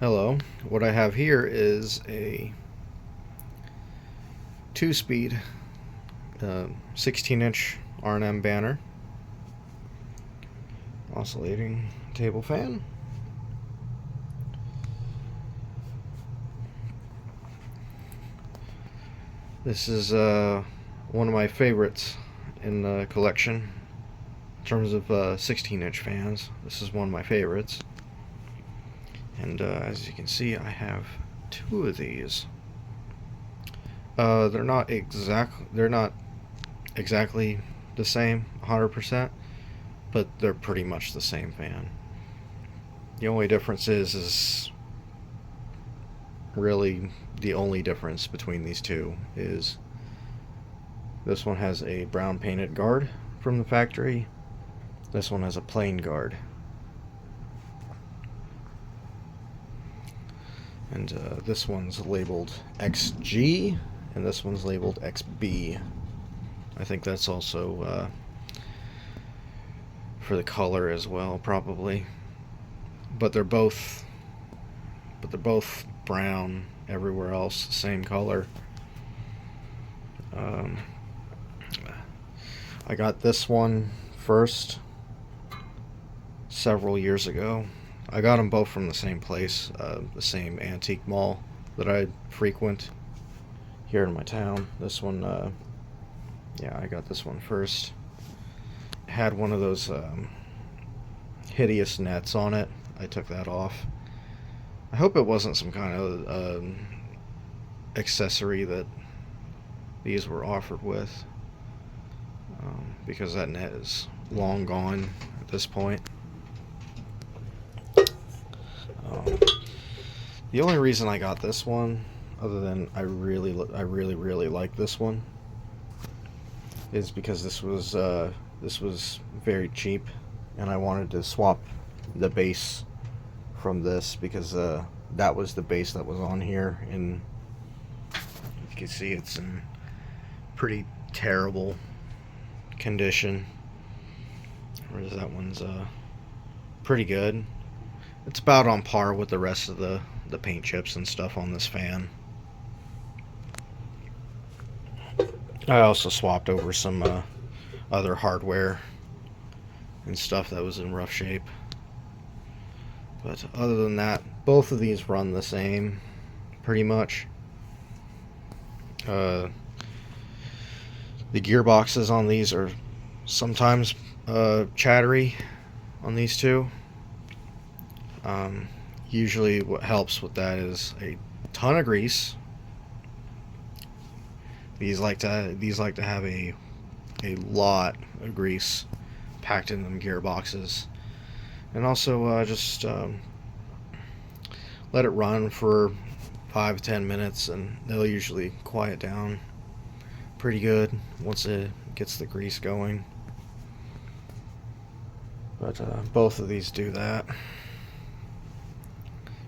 Hello. What I have here is a 2-speed 16-inch R&M Banner oscillating table fan. This is one of my favorites in the collection in terms of 16-inch fans. This is one of my favorites. And as you can see, I have two of these. They're not exactly the same 100%, but they're pretty much the same fan. The only difference is really the only difference between these two is this one has a brown painted guard from the factory. This one has a plain guard. And this one's labeled XG, and this one's labeled XB. I think that's also for the color as well, probably. But they're both brown everywhere else, same color. I got this one first several years ago. I got them both from the same place, the same antique mall that I frequent here in my town. This one, yeah, I got this one first. It had one of those hideous nets on it. I took that off. I hope it wasn't some kind of accessory that these were offered with, because that net is long gone at this point. The only reason I got this one, other than I really like this one, is because this was very cheap, and I wanted to swap the base from this because that was the base that was on here, and you can see it's in pretty terrible condition, whereas that one's pretty good. It's about on par with the rest of the paint chips and stuff on this fan. I also swapped over some other hardware and stuff that was in rough shape. But other than that, both of these run the same, pretty much. The gearboxes on these are sometimes chattery on these two. Usually what helps with that is a ton of grease. These like to have a lot of grease packed in them gearboxes. And also just let it run for 5-10 minutes, and they'll usually quiet down pretty good once it gets the grease going. But both of these do that.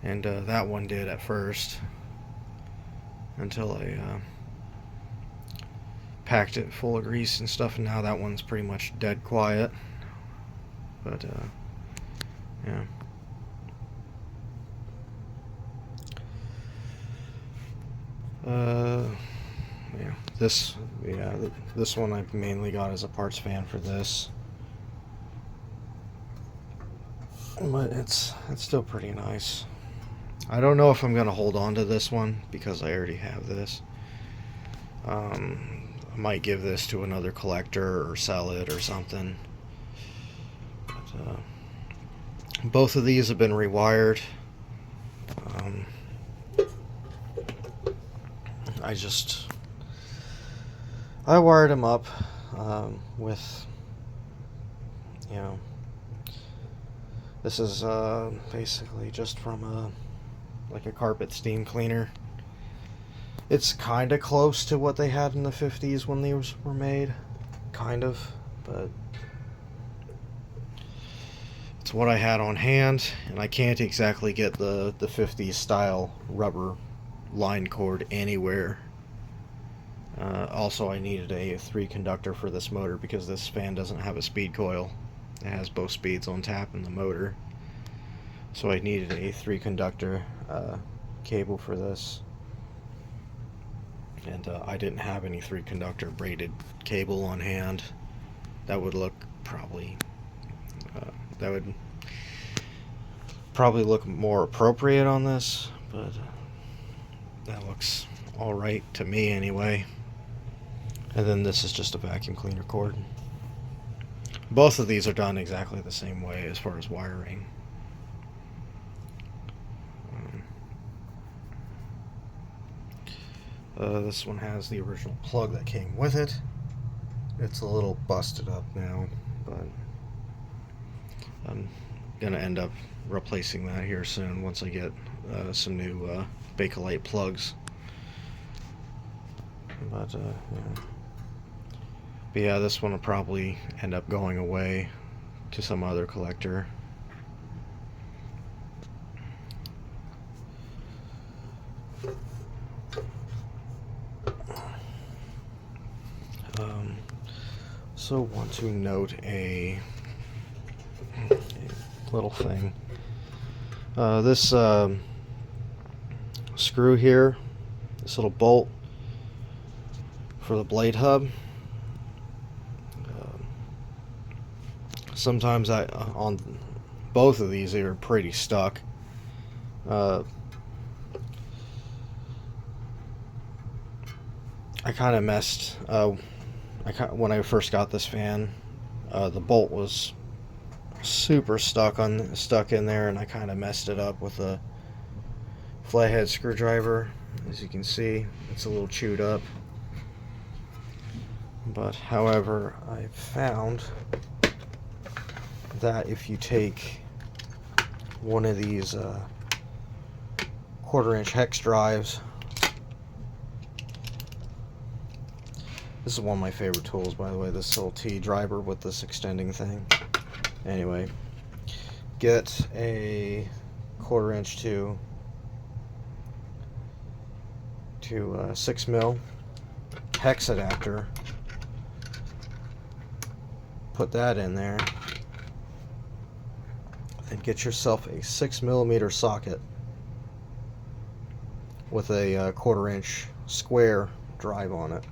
And that one did at first, until I packed it full of grease and stuff, and now that one's pretty much dead quiet. But yeah. This one I mainly got as a parts fan for this, but it's still pretty nice. I don't know if I'm gonna hold on to this one because I already have this. I might give this to another collector or sell it or something. But, both of these have been rewired. I wired them up with, this is basically just from like a carpet steam cleaner. It's kind of close to what they had in the 50s when these were made, kind of, but it's what I had on hand, and I can't exactly get the 50s style rubber line cord anywhere. Also, I needed a 3 conductor for this motor because this fan doesn't have a speed coil. It has both speeds on tap in the motor. So I needed a 3-conductor cable for this, and I didn't have any 3-conductor braided cable on hand. That would look that would probably look more appropriate on this, but that looks alright to me anyway. And then this is just a vacuum cleaner cord. Both of these are done exactly the same way as far as wiring. This one has the original plug that came with it. It's a little busted up now, but I'm gonna end up replacing that here soon once I get some new Bakelite plugs. But yeah, this one will probably end up going away to some other collector. Also want to note a little thing. This screw here, this little bolt for the blade hub. Sometimes on both of these, they're pretty stuck. I kind of messed. When I first got this fan, the bolt was super stuck in there, and I kind of messed it up with a flathead screwdriver. As you can see, it's a little chewed up. But however, I found that if you take one of these 1/4-inch hex drives, this is one of my favorite tools, by the way, this little T driver with this extending thing. Anyway, get a 1/4-inch to 6 mil hex adapter, put that in there, and get yourself a 6mm socket with a 1/4-inch square drive on it.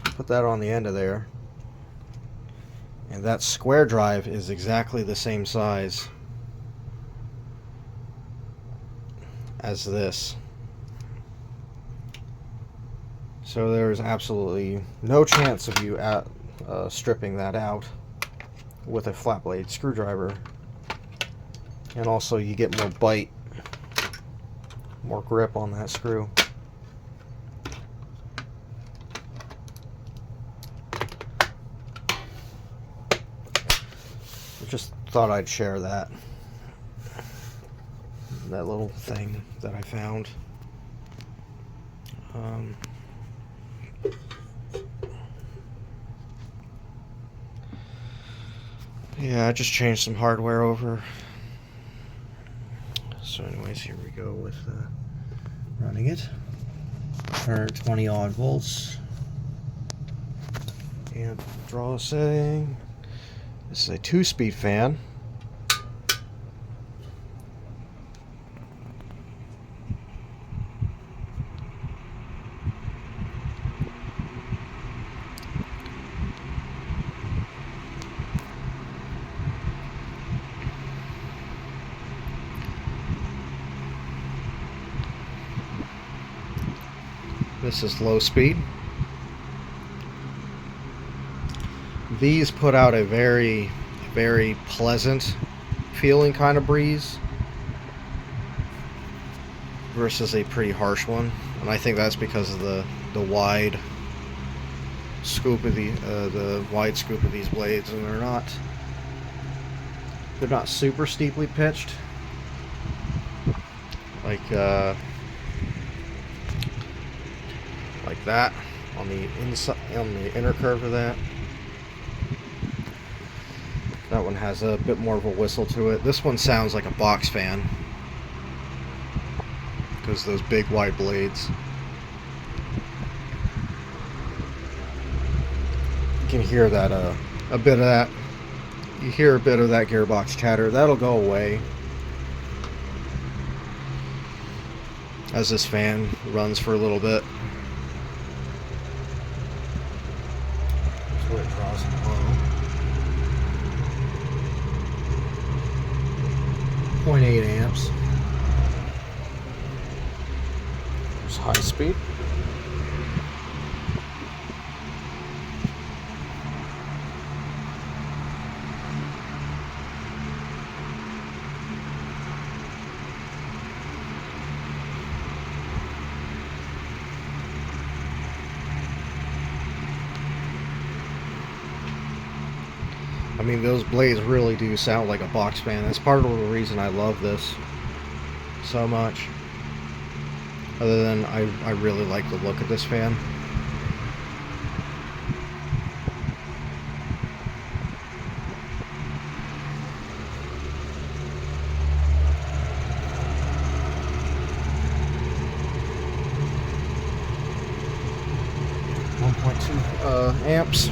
Put that on the end of there, and that square drive is exactly the same size as this. So there's absolutely no chance of you stripping that out with a flat blade screwdriver. And also you get more bite, more grip on that screw. Just thought I'd share that little thing that I found. Yeah, I just changed some hardware over. So anyways, here we go with running it. 120 odd volts. And draw setting. This is a 2-speed fan. This is low speed. These put out a very, very pleasant feeling kind of breeze versus a pretty harsh one, and I think that's because of the wide scoop of the wide scoop of these blades, and they're not super steeply pitched like that on the inside, on the inner curve of that. That one has a bit more of a whistle to it. This one sounds like a box fan because those big wide blades. You can hear that a bit of that you hear a bit of that gearbox chatter. That'll go away as this fan runs for a little bit. That's where it draws low. 0.8 amps. There's high speed. I mean, those blades really do sound like a box fan. That's part of the reason I love this so much. Other than I really like the look of this fan. Amps.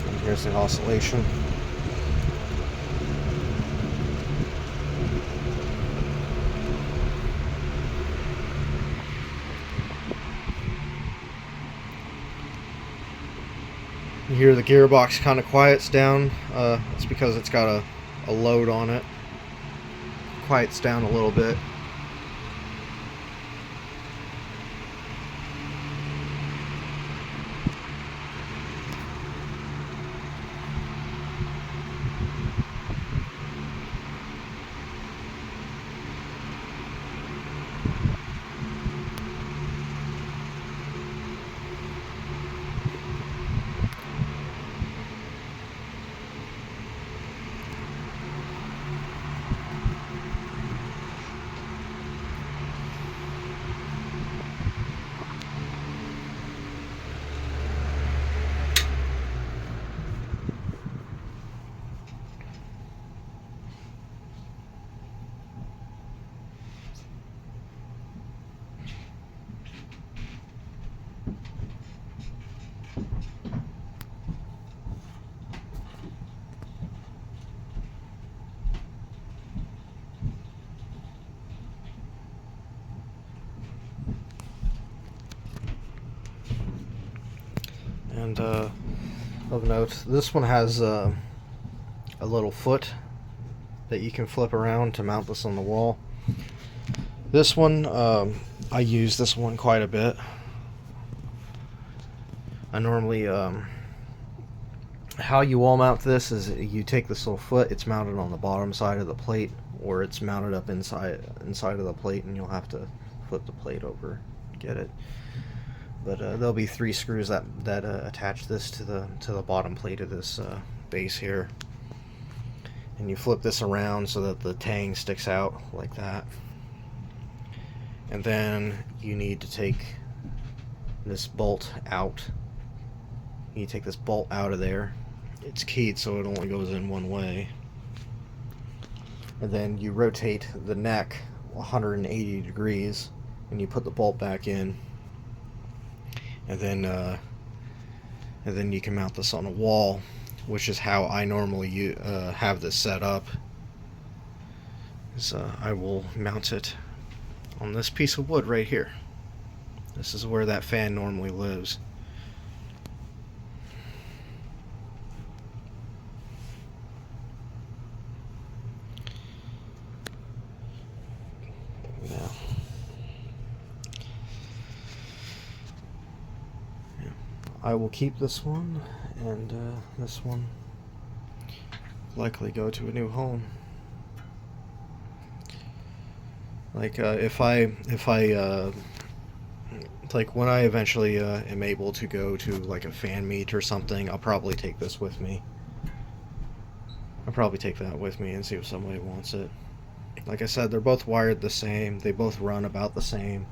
And here's the oscillation. You hear the gearbox kind of quiets down. It's because it's got a load on it. Quiets down a little bit. And of note, this one has a little foot that you can flip around to mount this on the wall. This one, I use this one quite a bit. I normally, how you wall mount this is you take this little foot, it's mounted on the bottom side of the plate, or it's mounted up inside of the plate, and you'll have to flip the plate over to get it. But there'll be 3 screws that attach this to the bottom plate of this base here, and you flip this around so that the tang sticks out like that. And then you need to take this bolt out. You take this bolt out of there. It's keyed so it only goes in one way. And then you rotate the neck 180 degrees, and you put the bolt back in. And then you can mount this on a wall, which is how I normally have this set up. I will mount it on this piece of wood right here. This is where that fan normally lives. I will keep this one, and this one likely go to a new home. Like if I like when I eventually am able to go to like a fan meet or something, I'll probably take this with me. I'll probably take that with me and see if somebody wants it. Like I said, they're both wired the same. They both run about the same.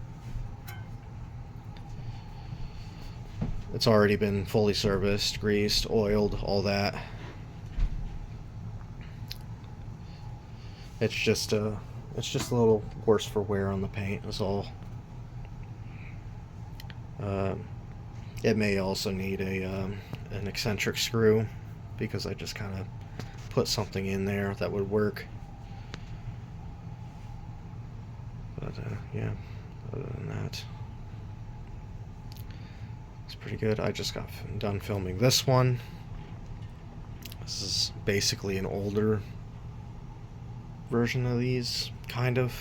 It's already been fully serviced, greased, oiled, all that. It's just a little worse for wear on the paint is all. It may also need an eccentric screw, because I just kind of put something in there that would work. But yeah, other than that, it's pretty good. I just got done filming this one. This is basically an older version of these, kind of.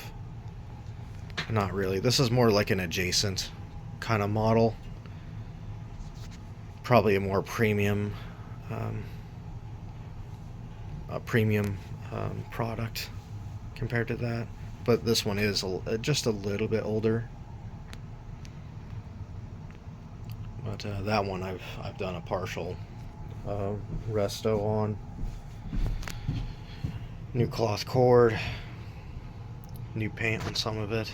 Not really. This is more like an adjacent kind of model. Probably a more premium, product compared to that. But this one is just a little bit older. But that one I've done a partial resto on. New cloth cord, new paint on some of it.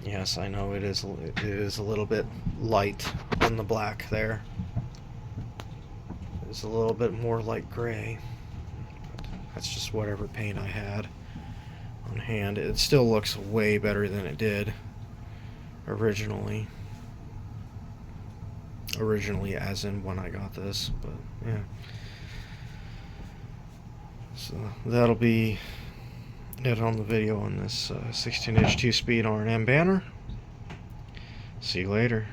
Yes, I know it is a little bit light on the black there. It's a little bit more light gray. But that's just whatever paint I had on hand. It still looks way better than it did originally. Originally, as in when I got this, but yeah. So that'll be it on the video on this 16-inch 2-speed R&M Banner. See you later.